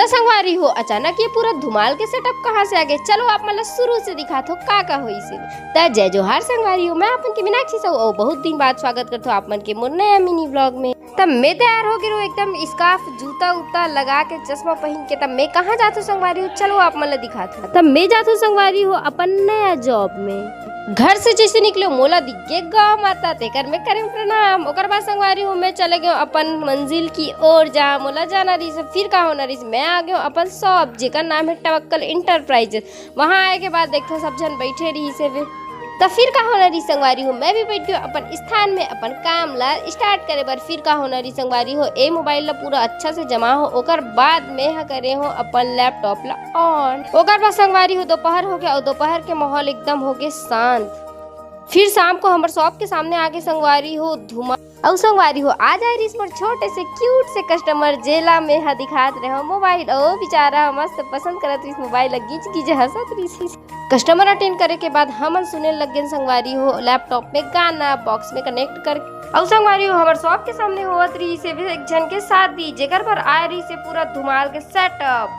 तो संगवारी हो अचानक ये पूरा धुमाल के सेटअप कहाँ से आ गए, चलो आप मतलब शुरू से दिखा थो का होई से। तो जय जोहार संगवारी हो, मैं अपन के मीनाक्षी सब बहुत दिन बाद स्वागत करते हो आप मन के मोर नया मिनी ब्लॉग में। तब मैं तैयार हो गई एकदम स्कार्फ जूता उता लगा के चश्मा पहन के। तब मैं कहाँ जाती हूँ संगवारी हो, चलो आप मतलब दिखा थो। तब मैं जाती हूँ संगवारी हो अपन नया जॉब में। घर से जैसे निकले मोला दिखे गाँव माता तेकर में करें प्रणाम। ओकर बाद संगवारी हूँ मैं चले गए अपन मंजिल की ओर, जहाँ मोला जाना रही से। फिर का होना रही मैं आ गया अपन शॉप जेकर नाम है टवक्कल इंटरप्राइजेस। वहाँ आए के बाद देखो सब जन बैठे रही से वे। तो फिर का होना रही संगवारी हो मैं भी बैठ गयो अपन स्थान में अपन काम ला स्टार्ट करे बर। फिर का होना रही संगवारी हो ए मोबाइल ला पूरा अच्छा से जमा हो, ओकर बाद में करे हो अपन लैपटॉप ला ऑन। ओकर बाद संगवारी हो दोपहर हो गया और दोपहर के माहौल एकदम हो गए शांत। फिर शाम को हमारे शॉप के सामने आगे संगवारी हो धुमा और संगवारी हो आ जाए रही पर छोटे से क्यूट से कस्टमर जेला में दिखात रहे हो मोबाइल। ओ बेचारा मस्त पसंद करत रही मोबाइल गीच गीच हंसत रही। कस्टमर अटेंड करे के बाद हम सुने लग गए संगवारी हो लैपटॉप में गाना बॉक्स में कनेक्ट कर। और संगवारी हो हमारे शॉप के सामने होत रही से एक जन के शादी जेकर पर आ रही से पूरा धुमाल के सेटअप।